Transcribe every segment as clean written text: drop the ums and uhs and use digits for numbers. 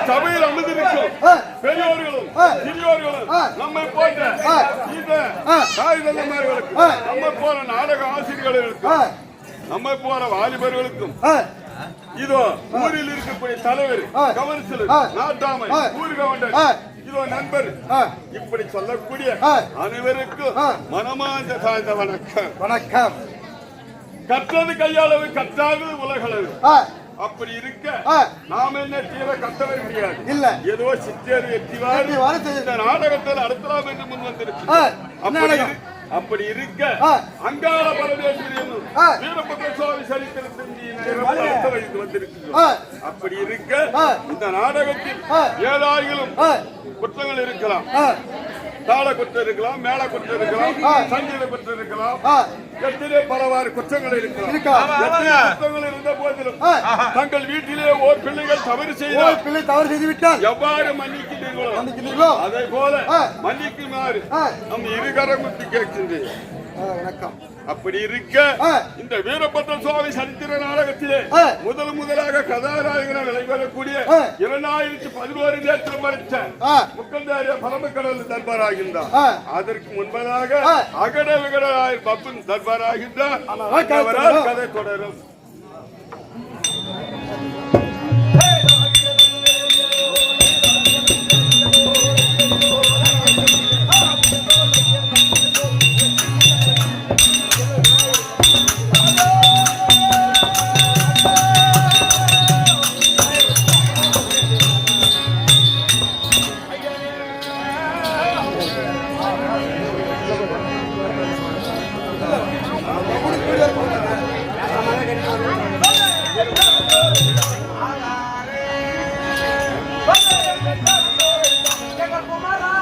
சபையில் அமர்ந்திருக்கும் பெரியோர்களும் சிறியோர்களும் நம்மை போன்ற நம்மை போற நாடக ஆசிரியர்களுக்கும் நம்மை போற வாலிபர்களுக்கும் இதோ ஊரில் இருக்கக்கூடிய தலைவர் கவர்னர் நாட்டாமை ஊர் கவர்னர் இதோ நண்பர் இப்படி சொல்லக்கூடிய அனைவருக்கும் மனமார்ந்த சாய்ந்த வணக்கம். வணக்கம். கற்றது கையாளவு கற்றாது உலகளவு. அப்படி இருக்க நாம என்ன தீர கட்டவே முடியாது. இல்ல ஏதோ சித்தேறு எட்டிவாறு இந்த நாடகத்தில் நடத்தலாம் என்று முன் வந்திருக்கு. அப்படி இருக்க அங்காள பரமேஸ்வரி வீரபத்ர சுவாமி சரித்திரத்தின் வந்திருக்கு. அப்படி இருக்க இந்த நாடகத்தில் ஏதாயிலும் குற்றங்கள் இருக்கலாம். தாள குற்றம் இருக்கலாம், மேல குற்றம் இருக்கலாம், சங்கீத குற்றம் இருக்கலாம், எத்தனை பலவாறு குற்றங்கள் இருக்கலாம். குற்றங்கள் இருந்த போதிலும் தங்கள் வீட்டிலே ஓர் பிள்ளைகள் தவறு செய்துவிட்டால் எவ்வாறு மன்னிக்கிறீர்களோ அதே போல மன்னிக்குமாறு நம் இருகரம் குத்தி கேட்கின்றேன். வணக்கம். அப்படி இருக்க இந்த வீரபத்ர சுவாமி சரித்திர நாடகத்திலே முதலாக கதாநாயகன விளைவரக்கூடிய 2011 நேற்று மறைத்த முக்கந்தாரிய பரமக்கடல் தர்பாராகின்றார். அதற்கு முன்பதாக அகட விகட பப்பன் தர்பாராகின்றார். கதை தொடரும். Kumara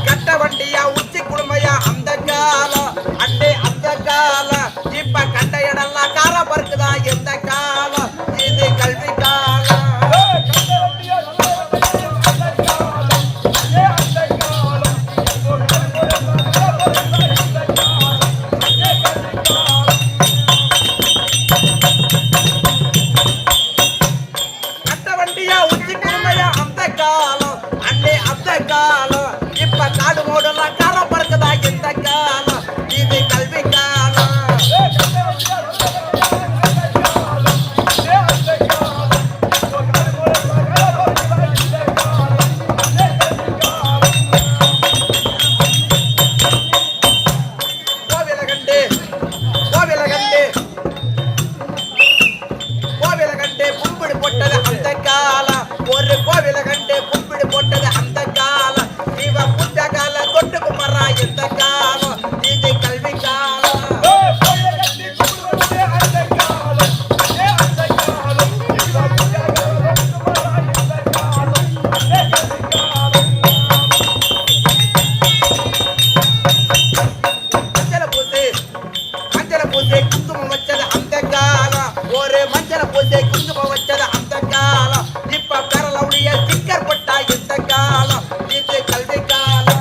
கட்ட வண்டியா உச்சி குடுமையா அந்த காலம் அண்டே அந்த காலம் இப்ப கண்ட இடம்லாம் கார பறக்குதா எந்த காலம் இது கல்வி காலம் காடு மோடெல்லாம் கார பறக்குதா எந்த காலம் இது கல்வி காலம் கோவில கண்டு கும்பிடு போட்டது அந்த காலம் ஒரு கோவில கண்டு கும்பிடு போட்டது அந்த காலம் கொட்டு குமரா எந்த காலம் இது கல்வி காலம் மஞ்சள பூசை குங்குமம் வச்சது அந்த காலம் ஒரு மஞ்சள பூசை குங்குமம் வச்சது அந்த காலம் இப்ப பெறலவுடைய சிக்கர் பட்டா எந்த காலம் இது கல்வி காலம்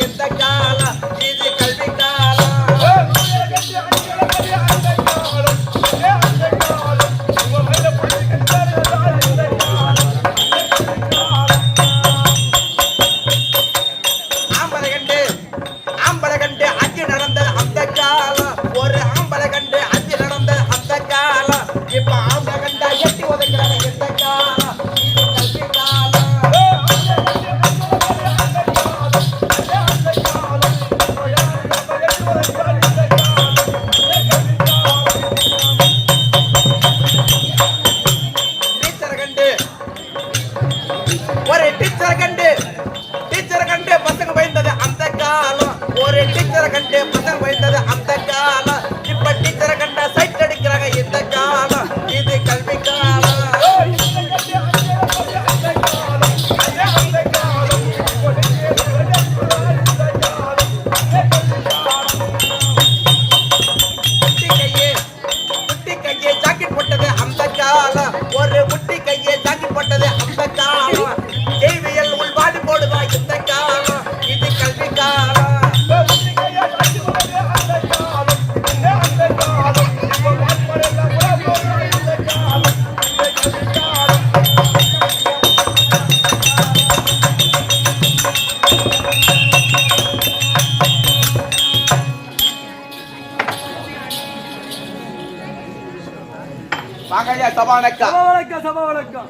எந்த காலம் இது கல்வி காலம் ஆம்பளை கண்டு அஞ்சு நடந்தது அந்த காலம் ஒரு ஆம்பளை கண்டு அஞ்சு நடந்தது அந்த காலம் இப்ப ஆம்பளை கண்டா எட்டி உதைக்கிறாங்க எந்த காலம் இது கல்வி காலம் டீச்சரை கண்டு பசங்க பயந்தது அந்த காலம் ஒரு டீச்சரை கண்டு பசங்க பயந்தது அந்த காலம் இப்ப டீச்சரை கண்ட சைட் அடிக்கிறாங்க இந்த காலம் இது கல்வி காலம் முட்டி கையே ஜாக்கெட் போட்டது அந்த காலம் ஒரு முட்டி கையே ஜாக்கெட் போட்டது அந்த காலம் கேள்வியல் உள்வாடி போடுவா இந்த காலம் இது கல்வி காலம் வாங்கய்யா சபா வணக்கம்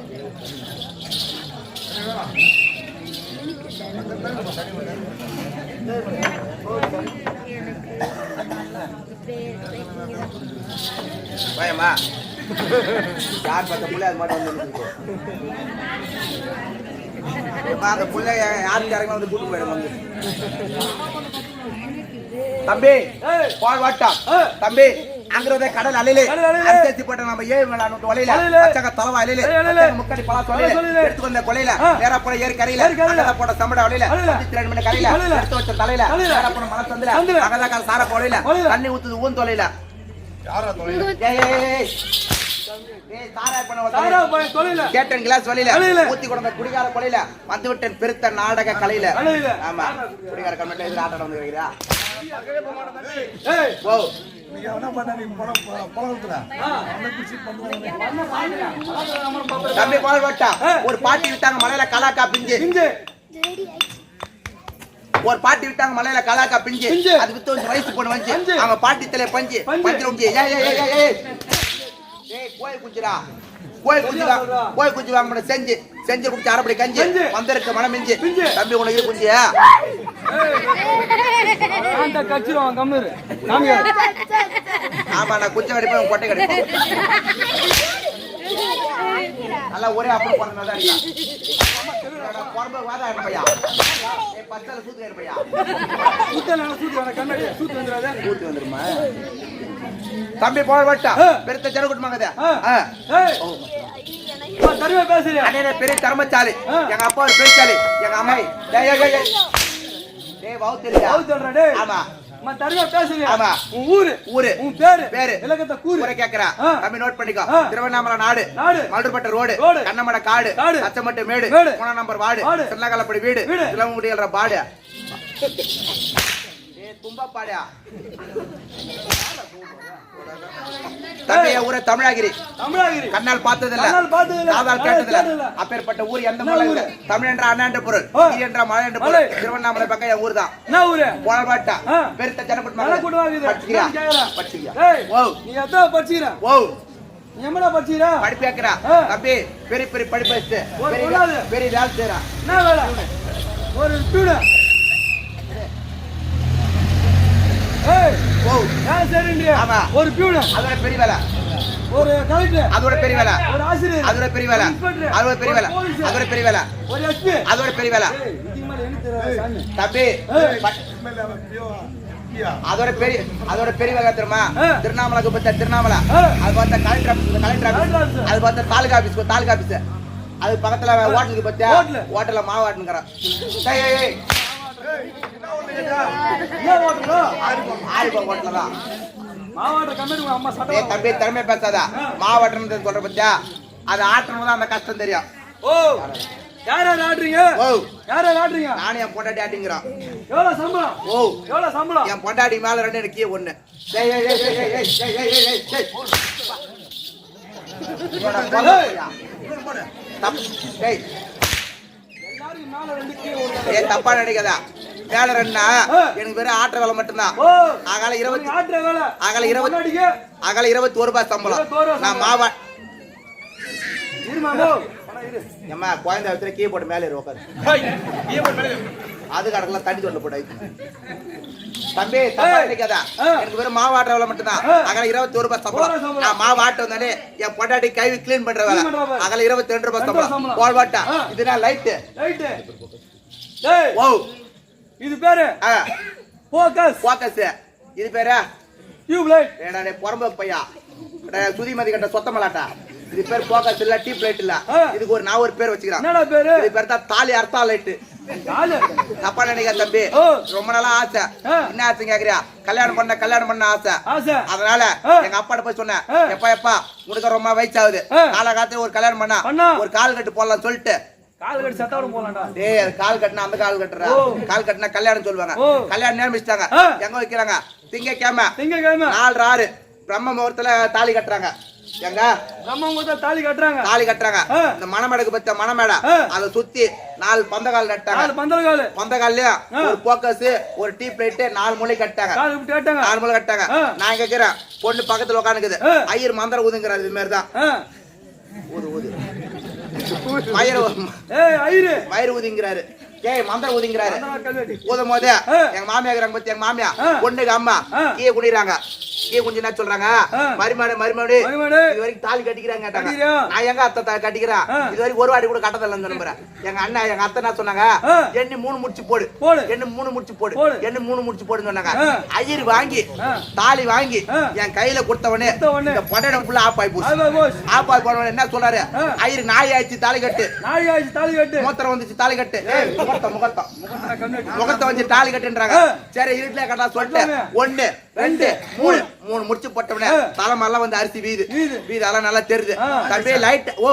பயமா யார் பார்த்த பிள்ளை அது மட்டும் வந்து அந்த பிள்ளை யாருக்கு இறங்க வந்து கூட்டு போயிடும் வந்து தம்பி பால் வாட்டா தம்பி அங்கறத கடல் அலையிலே அரிசி போட்ட நம்ம ஏழு மேல வலையில பச்சக தலவா அலையில முக்கடி பலா சொல்லில எடுத்து வந்த கொலையில நேரா போட ஏறி கரையில அங்கத போட சமட வலையில 32 மணி கரையில எடுத்து வச்ச தலையில நேரா போட மனசு வந்துல அங்கத கால சார கொலையில தண்ணி ஊத்துது ஊன் தொலையில யாரா தொலையில ஏய் சாரா பண்ண தொலையில கேட்டன் கிளாஸ் வலையில ஊத்தி கொண்ட குடிகார கொலையில வந்து விட்டேன் பெருத்த நாடக கலையில ஆமா குடிகார கமெண்ட்ல எதிர ஆட்டம் வந்து வைக்கிறா ஏய் ஓ நீங்க என்ன பண்ண நீ பழகுறா தம்பி பால் வாட்டா ஒரு பாட்டி விட்டாங்க மலையில கலாக்கா பிஞ்சு ஒரு பாட்டி விட்டாங்க மலையில கலாக்கா பிஞ்சு அது வித்து வந்து வயசு பொண்ணு வந்து அவங்க பாட்டி தலை பஞ்சு பஞ்சு ஏய் ஏய் ஏய் ஏய் ஏய் கோயில் குஞ்சுடா கோயில் குஞ்சு வாங்க முடியும் செஞ்சு குடிச்சு அரைப்படி கஞ்சி வந்திருக்கு மனம் மிஞ்சி தம்பி உனக்கு இது குஞ்சியா அந்த கட்சிடுவான் கம்னு ஆமா நான் குஞ்சம் கடிப்பேன் கொட்டை கடிப்பேன் நல்லா ஒரே அப்படி பண்ணதான் பையா பச்சல சூத்து பையா சூத்து வந்துருமா தம்பி போட வட்டா பெருத்த ஜனகுட் மகதே பெரிய தர்மச்சாலி எங்க அப்பா ஒரு பெருச்சாலி எங்க அம்மா ஆமா நோட் பண்ணிக்கோ திருவண்ணாமலை நாடு மல்லுப்பட்ட ரோடு கண்ணமட காடு அச்சமட்டு மேடு 3 நம்பர் வார்டு சின்னகலப்படி வீடு இளமுடியல்ற பாடு தும்பப்பாடியா தந்தைய ஊரை தமிழாகிரி கண்ணால் பார்த்ததில்ல காதால் கேட்டதில்ல அப்பேற்பட்ட ஊர் எந்த மலை தமிழ் என்ற அண்ணா என்ற பொருள் என்ற மழை என்ற பொருள் திருவண்ணாமலை பக்கம் என் ஊர் தான் போனபாட்டா பெருத்த படிப்பேக்கிறா தம்பி பெரிய பெரிய படிப்பு வச்சு பெரிய வேலை செய்யறான் ஒரு பியூன் அதோட பெரிய வேலை ஒரு கலெக்டர் அதோட பெரிய வேலை ஒரு ஆசிரியர் அதோட பெரிய வேலை அதோட பெரிய வேலை அதோட பெரிய வேலை ஒரு எஸ்பி அதோட பெரிய வேலை தம்பி அதோட பெரிய வேலை தெரியுமா திருவண்ணாமலைக்கு பார்த்தா திருவண்ணாமலை அது பார்த்தா கலெக்டர் ஆபீஸ் அது பார்த்தா தாலுகா ஆபீஸ் அது பக்கத்துல ஹோட்டலுக்கு பார்த்தா ஹோட்டல்ல மாவு ஆட்டுங்கிறான் தம்பி திறமை பேசாதா மாவட்டம் சொல்ற பத்தியா அது ஆட்டணும் தான் அந்த கஷ்டம் தெரியும் நானும் என் பொண்டாட்டி ஆட்டிங்கிறான் என் பொண்டாட்டி மேல 2 எனக்கு 1 தப்பா நினைக்காதா வேலை ரெண்டா எனக்கு வெறும் ஆற்ற வேலை மட்டும்தான் அகல 21 ரூபாய் சம்பளம் நான் மாவா ஏமா குழந்தை வச்சுல கீ போட்டு மேலே உட்காரு அது கடக்கலாம் தண்ணி தொண்டு போட்டு தம்பி தப்பா நினைக்காதா எனக்கு வெறும் மாவாட்டுற வேலை மட்டும்தான் அகல 21 ரூபாய் சம்பளம் நான் மாவாட்டு வந்தானே என் பொண்டாட்டி கைவி கிளீன் பண்ற வேலை அகல 22 ரூபாய் சம்பளம் போல்வாட்டா இதுனா லைட்டு ஓ இது பேரு போக்கஸ் இது பேரு டியூப் லைட் ஏடானே பொறம்ப பையா சுதிமதி கட்ட சொத்தமலாட்டா இது பேர் போக்கஸ் இல்ல டியூப் லைட் இல்ல இதுக்கு நான் ஒரு பேர் வச்சுக்கிறேன் என்னடா பேரு இது பேர் தான் தாலி அர்த்தா லைட் தப்பா நினைக்காத தம்பி ரொம்ப நாளா ஆசை என்ன ஆசை கேக்குறியா கல்யாணம் பண்ண ஆசை அதனால எங்க அப்பாட்ட போய் சொன்னேன் எப்பா உனக்கு ரொம்ப வயசாகுது காலகாலத்துல ஒரு கல்யாணம் பண்ணா ஒரு கால் கட்டு போடலாம் சொல்லிட்டு கால் கட்டு செத்தாவும் போலாம்டா டேய் அது கால் கட்டினா அந்த கால் கட்டுறா கால் கட்டினா கல்யாணம் சொல்லுவாங்க கல்யாணம் நியமிச்சிட்டாங்க எங்க வைக்கிறாங்க திங்கக்கிழமை 4/6 பிரம்ம முகூர்த்தத்துல தாலி கட்டுறாங்க எங்க பிரம்ம முகூர்த்தத்துல தாலி கட்டுறாங்க இந்த மணமேடக்கு பத்த மணமேடை அதை சுத்தி 4 பந்தகால் நட்டாங்க பந்தகால்லயும் ஒரு போக்கஸ் ஒரு டீப் லைட் 4 மூலை கட்டாங்க 4 மூலை கட்டாங்க நான் கேக்குறேன் பொண்ணு பக்கத்துல உட்காந்துக்குது ஐயர் மந்திரம் ஊதுங்கிறாரு இது மாதிரி தான் ஊது மயிறு ஊதிங்கிறாரு மந்திரம் ஊதிங்கிறாரு ஊதும் போது எங்க மாமியா பத்தி எங்க மாமியா பொண்ணுக்கு அம்மா கீழே குடிக்கிறாங்க கீழே குஞ்சு என்ன சொல்றாங்க மருமாடு இது வரைக்கும் தாலி கட்டிக்கிறாங்க நான் எங்க அத்தை கட்டிக்கிறேன் இது வரைக்கும் ஒரு வாடி கூட கட்டதில்ல நம்புறேன் எங்க அண்ணா எங்க அத்தை என்ன சொன்னாங்க எண்ணி 3 முடிச்சு போடு எண்ணி 3 முடிச்சு போடு எண்ணி 3 முடிச்சு போடுன்னு சொன்னாங்க ஐயர் வாங்கி தாலி வாங்கி என் கையில கொடுத்தவனே இந்த படம் ஃபுல்லா ஆப் ஆகி போச்சு ஆப் ஆகி போனவனே என்ன சொன்னாரு ஐயர் நாய் ஆயிடுச்சு தாலி கட்டு மூத்திரம் வந்துச்சு தாலி கட்டு முகத்தை வந்து தாலி கட்டுன்றாங்க சரி இருட்டுல கட்டா சொல்லிட்டு 1 2 3 முடிச்சு போட்டவனே தலைமெல்லாம் வந்து அரிசி வீது அதெல்லாம் நல்லா தெரியுது தம்பி லைட் ஓ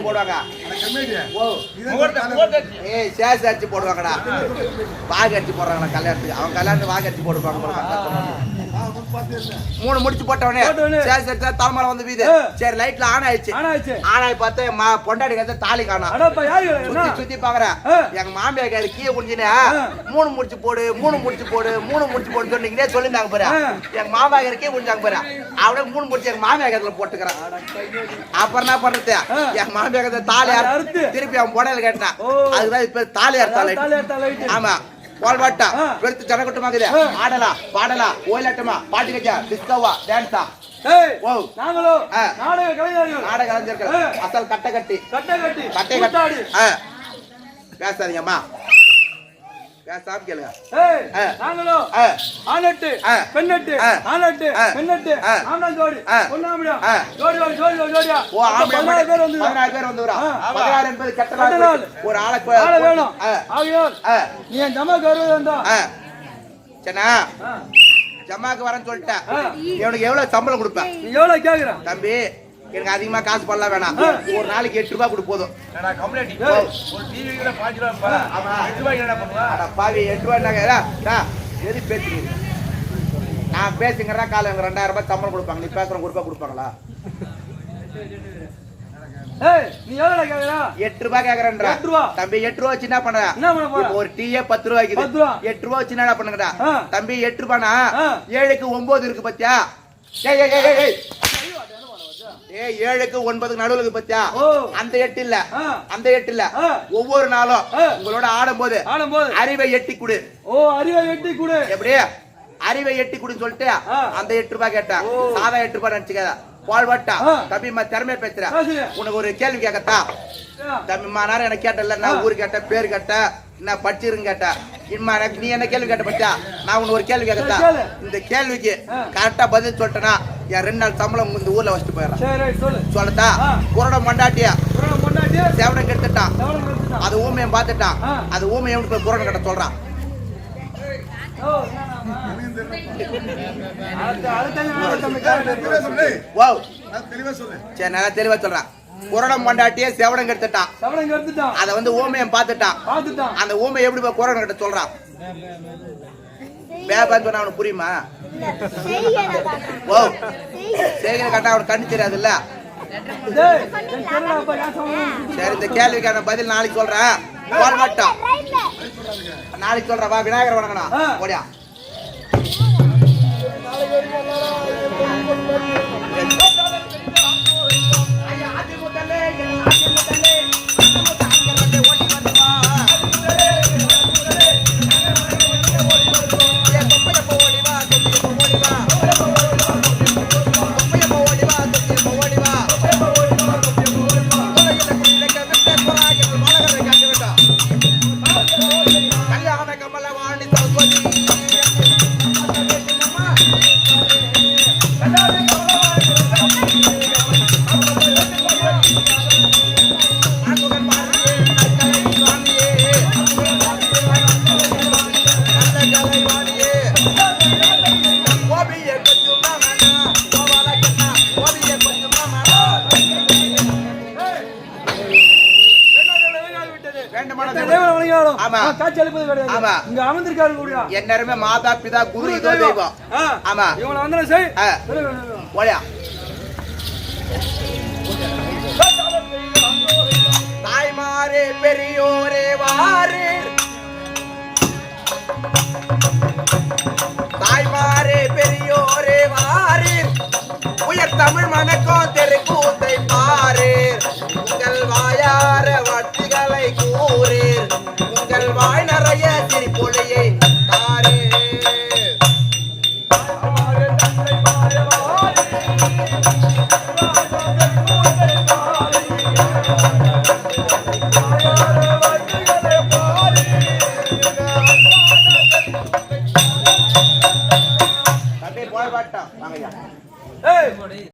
போடுவாங்க அடிச்சு போடுவாங்கடா வாக்கு அடிச்சு போடுறாங்கடா கல்யாணத்துக்கு அவன் கல்யாணத்துக்கு வாக்கு அடிச்சு போடுவாங்க 3 முடிச்சு போட்டவனே சரி சரி தலைமலை வந்து வீது சரி லைட்ல ஆன் ஆயிடுச்சு ஆன் ஆகி பார்த்தா பொண்டாடி கத்த தாலி காணோம் சுத்தி சுத்தி பாக்குறேன் எங்க மாமியா கேது கீழே குடிஞ்சுனே 3 முடிச்சு போடு 3 முடிச்சு போடு 3 முடிச்சு போடு சொன்னீங்களே சொல்லிருந்தாங்க பாரு எங்க மாமியா கேது கீழே குடிஞ்சாங்க பாரு அப்படியே 3 முடிச்சு எங்க மாமியா கேதுல போட்டுக்கிறேன் அப்புறம் என்ன பண்றது எங்க மாமியா கேத தாலி அறுத்து திருப்பி அவன் பொடையில கேட்டான் அதுதான் இப்ப தாலி அறுத்தாலை ஆமா வாழ்வாட்டா வெறுத்து ஜனக்கூட்டமாகுது ஆடலா பாடலா ஓயிலாட்டமா பாட்டு கச்சா டிஸ்கோவா டான்ஸா நாடக கலைஞர்கள் அசல் கட்டை கட்டி பேசாதீங்கம்மா பேசாம கேளுங்க ஆனட்டு பெண்ணட்டு ஆனட்டு பெண்ணட்டு ஆம்பளை ஜோடி பொண்ணாம்பளை ஜோடி ஜோடி ஜோடியா ஓ ஆம்பளை 16 பேர் வந்துறா 16 என்பது கெட்ட நாள் ஒரு ஆளை வேணும் ஆகியோர் நீ ஜமாக்கு வருவதா சனா ஜமாக்கு வரேன்னு சொல்லிட்டேன் இவனுக்கு எவ்வளவு சம்பளம் கொடுப்பேன் நீ எவ்வளவு கேக்குற தம்பி எனக்கு அதிகமா காசு பண்ணல வேணாம் ஒரு நாளைக்கு 8 ரூபாய் கொடு போதும் ஒரு டிவி கூட 5 ரூபாய் 8 ரூபாய் என்ன பண்ணுவா பாவி 8 ரூபாய்னாங்க எது பேசுறீங்க நான் பேசுங்கிறா காலை எனக்கு 2000 ரூபாய் சம்பளம் கொடுப்பாங்க நீ பேசுற 1 ரூபாய் கொடுப்பாங்களா நீ எவ்வளவு கேக்குற 8 ரூபாய் கேக்குறேன்றா தம்பி 8 ரூபாய் சின்ன பண்ண ஒரு டீயே 10 ரூபாய்க்கு 8 ரூபாய் சின்னடா பண்ணுங்கடா தம்பி 8 ரூபாய்னா 7க்கு 9 இருக்கு பத்தியா ஏய் 7க்கு 9 நடுவுல இருக்கு பத்தியா அந்த 8 இல்ல அந்த 8 இல்ல ஒவ்வொரு நாளும் உங்களோட ஆடும்போது அறிவை எட்டி குடு அறிவை எட்டி குடு எப்படி அறிவை எட்டி குடுன்னு சொல்லிட்டு அந்த 8 ரூபாய் கேட்டேன் சாதா 8 ரூபாய் நினைச்சுக்காத வாழ்வாட்டா தம்பிமா திறமையா பேசுற உனக்கு ஒரு கேள்வி கேட்கத்தா தம்பிமா நேரம் எனக்கு கேட்டல நான் ஊரு கேட்டேன் பேரு கேட்டேன் என்ன படிச்சிருங்க கேட்டேன் இம்மா எனக்கு நீ என்ன கேள்வி கேட்ட பச்சா நான் உனக்கு ஒரு கேள்வி கேட்கத்தா இந்த கேள்விக்கு கரெக்டா பதில் சொல்லிட்டேன்னா என் 2 நாள் சம்பளம் இந்த ஊர்ல வச்சுட்டு போயிடறேன் சொல்லட்டா குரட மண்டாட்டியா சேவனம் கெடுத்துட்டான் அது ஊமையை பார்த்துட்டான் அது ஊமையை போய் குரடம் கட்ட சொல்றான் நல்லா தெளிவா சொல்றான் குரடம் கொண்டாட்டியே செவடம் கெடுத்துட்டான் அத வந்து ஊமையை பார்த்துட்டான் அந்த ஊமை எப்படி போய் குரடம் கட்ட சொல்றான் பேபான்னு சொன்னா அவனுக்கு புரியுமா ஓ சேகர கட்டா அவனுக்கு கண்ணு தெரியாது இல்ல சரி இந்த கேள்விக்கான பதில் நாளைக்கு சொல்றேன் நாளைக்கு சொல்றேன் வா விநாயகர் வணங்கணும் ஓடியா என்னருமே மாதா பிதா குரு இதோ தெய்வம் ஆமா இவங்கள வந்து செய் ஓடியா தாய்மாரே பெரியோரே வாரே தாய்மாரே பெரியோரே வாரே உயர் தமிழ் மணக்கம் தெருக்கூத்தை பாரே உங்கள் வாயார வட்டிகளை கூறீர் உங்கள் வாய்